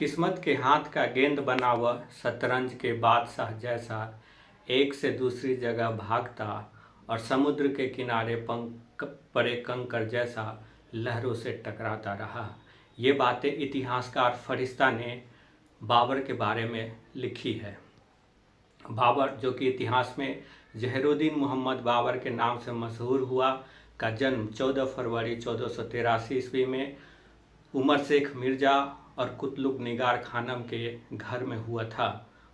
किस्मत के हाथ का गेंद बना वह शतरंज के बादशाह जैसा एक से दूसरी जगह भागता और समुद्र के किनारे पंख पड़े कंकर जैसा लहरों से टकराता रहा। ये बातें इतिहासकार फरिश्ता ने बाबर के बारे में लिखी है। बाबर, जो कि इतिहास में जहरुद्दीन मोहम्मद बाबर के नाम से मशहूर हुआ, का जन्म 14 फरवरी 1483 ईस्वी में उमर शेख मिर्ज़ा और कुतलुग निगार खानम के घर में हुआ था।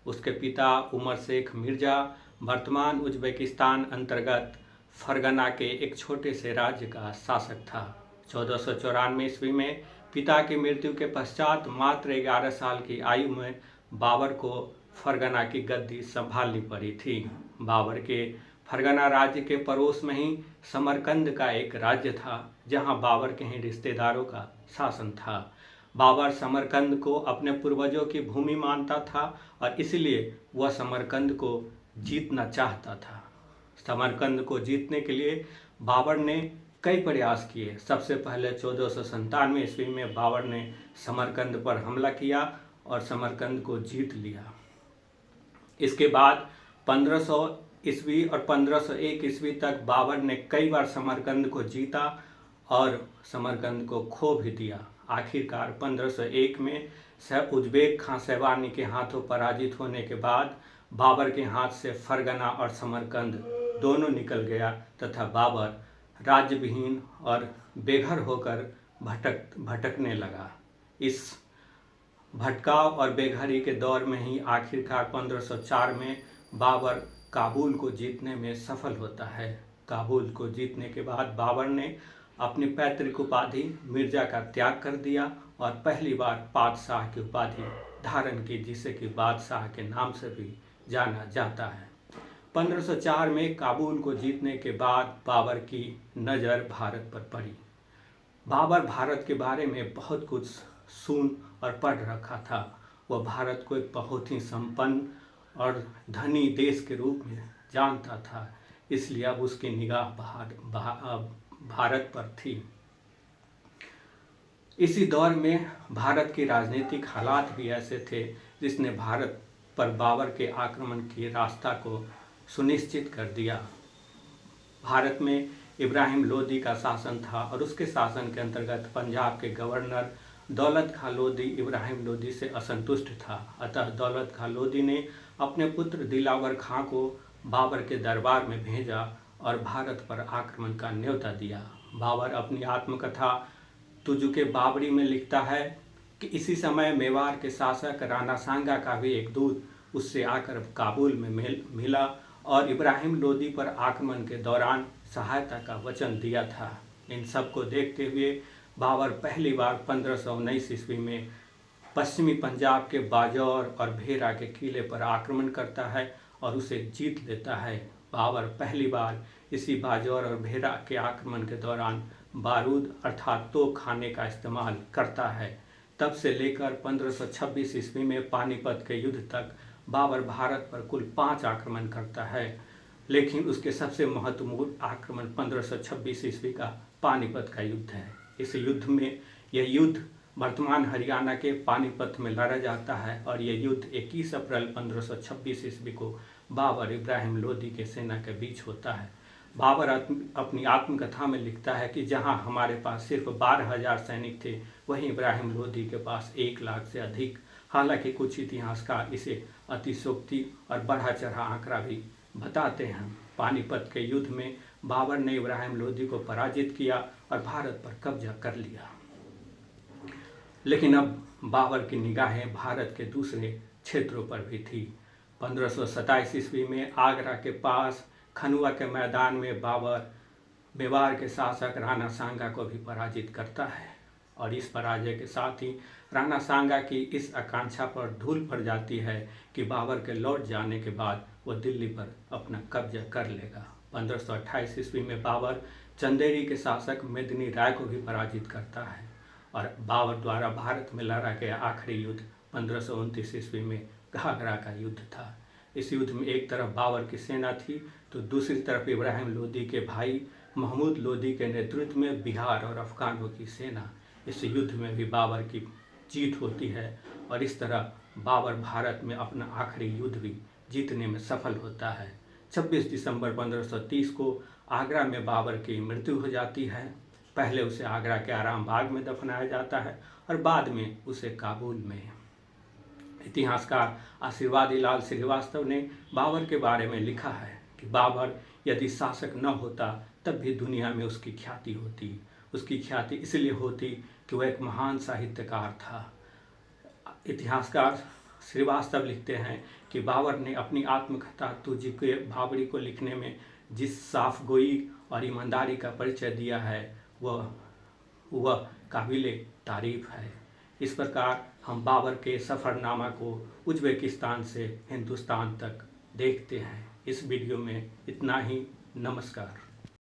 उसके पिता उमर शेख मिर्ज़ा वर्तमान उज्बेकिस्तान अंतर्गत फरगना के एक छोटे से राज्य का शासक था। 1494 ईस्वी में पिता की मृत्यु के पश्चात मात्र 11 साल की आयु में बाबर को फरगना की गद्दी संभालनी पड़ी थी। बाबर के फरगना राज्य के पड़ोस में ही समरकंद का एक राज्य था, जहां बाबर के ही रिश्तेदारों का शासन था। बाबर समरकंद को अपने पूर्वजों की भूमि मानता था और इसलिए वह समरकंद को जीतना चाहता था। समरकंद को जीतने के लिए बाबर ने कई प्रयास किए। सबसे पहले 1497 ईस्वी में बाबर ने समरकंद पर हमला किया और समरकंद को जीत लिया। इसके बाद 1500 ईस्वी और 1501 ईस्वी तक बाबर ने कई बार समरकंद को जीता और समरकंद को खो भी दिया। आखिरकार 1501 में उज्बेक खां सैवानी के हाथों पराजित होने के बाद बाबर के हाथ से फरगना और समरकंद दोनों निकल गया तथा बाबर राज्यविहीन और बेघर होकर भटकने लगा। इस भटकाव और बेघरी के दौर में ही आखिरकार 1504 में बाबर काबुल को जीतने में सफल होता है। काबुल को जीतने के बाद बाबर ने अपनी पैतृक उपाधि मिर्जा का त्याग कर दिया और पहली बार बादशाह की उपाधि धारण की, जिसे कि बादशाह के नाम से भी जाना जाता है। 1504 में काबुल को जीतने के बाद बाबर की नज़र भारत पर पड़ी। बाबर भारत के बारे में बहुत कुछ सुन और पढ़ रखा था। वह भारत को एक बहुत ही संपन्न और धनी देश के रूप में जानता था, इसलिए अब उसकी निगाह भारत पर थी। इसी दौर में भारत के राजनीतिक हालात भी ऐसे थे जिसने भारत पर बाबर के आक्रमण के रास्ता को सुनिश्चित कर दिया। भारत में इब्राहिम लोदी का शासन था और उसके शासन के अंतर्गत पंजाब के गवर्नर दौलत खां लोदी इब्राहिम लोदी से असंतुष्ट था। अतः दौलत खां लोदी ने अपने पुत्र दिलावर खां को बाबर के दरबार में भेजा और भारत पर आक्रमण का न्योता दिया। बाबर अपनी आत्मकथा तुजुके बाबरी में लिखता है कि इसी समय मेवाड़ के शासक राणा सांगा का भी एक दूत उससे आकर काबुल में मिला और इब्राहिम लोदी पर आक्रमण के दौरान सहायता का वचन दिया था। इन सब को देखते हुए बाबर पहली बार 1519 ईस्वी में पश्चिमी पंजाब के बाजौर और भेरा के किले पर आक्रमण करता है और उसे जीत लेता है। बाबर पहली बार इसी बाजौर और भेरा के आक्रमण के दौरान बारूद अर्थात तोप खाने का इस्तेमाल करता है। तब से लेकर 1526 ईस्वी में पानीपत के युद्ध तक बाबर भारत पर कुल 5 आक्रमण करता है, लेकिन उसके सबसे महत्वपूर्ण आक्रमण 1526 ईस्वी का पानीपत का युद्ध है। इस युद्ध में यह युद्ध वर्तमान हरियाणा के पानीपत में लड़ा जाता है और यह युद्ध 21 अप्रैल 1526 ईस्वी को बाबर इब्राहिम लोदी के सेना के बीच होता है। बाबर अपनी आत्मकथा में लिखता है कि जहां हमारे पास सिर्फ 12,000 सैनिक थे, वहीं इब्राहिम लोदी के पास 1 लाख से अधिक। हालांकि कुछ इतिहासकार इसे अतिशयोक्ति और बढ़ा चढ़ा आंकड़ा भी बताते हैं। पानीपत के युद्ध में बाबर ने इब्राहिम लोदी को पराजित किया और भारत पर कब्जा कर लिया। लेकिन अब बाबर की निगाहें भारत के दूसरे क्षेत्रों पर भी थी। 1527 ईस्वी में आगरा के पास खनुआ के मैदान में बाबर मेवाड़ के शासक राणा सांगा को भी पराजित करता है और इस पराजय के साथ ही राणा सांगा की इस आकांक्षा पर धूल पड़ जाती है कि बाबर के लौट जाने के बाद वह दिल्ली पर अपना कब्जा कर लेगा। 1528 ईस्वी में बाबर चंदेरी के शासक मेदिनी राय को भी पराजित करता है और बाबर द्वारा भारत में लड़ा गया आखिरी युद्ध 1529 ईस्वी में घाघरा का युद्ध था। इस युद्ध में एक तरफ बाबर की सेना थी तो दूसरी तरफ इब्राहिम लोदी के भाई महमूद लोदी के नेतृत्व में बिहार और अफगानों की सेना। इस युद्ध में भी बाबर की जीत होती है और इस तरह बाबर भारत में अपना आखिरी युद्ध भी जीतने में सफल होता है। 26 दिसंबर 1530 को आगरा में बाबर की मृत्यु हो जाती है। पहले उसे आगरा के आराम बाग में दफनाया जाता है और बाद में उसे काबुल में। इतिहासकार आशीर्वादी लाल श्रीवास्तव ने बाबर के बारे में लिखा है कि बाबर यदि शासक न होता तब भी दुनिया में उसकी ख्याति होती। उसकी ख्याति इसलिए होती कि वह एक महान साहित्यकार था। इतिहासकार श्रीवास्तव लिखते हैं कि बाबर ने अपनी आत्मकथा तुझी के भाबड़ी को लिखने में जिस साफगोई और ईमानदारी का परिचय दिया है वह काबिले तारीफ है। इस प्रकार हम बाबर के सफ़रनामा को उज़्बेकिस्तान से हिंदुस्तान तक देखते हैं। इस वीडियो में इतना ही। नमस्कार।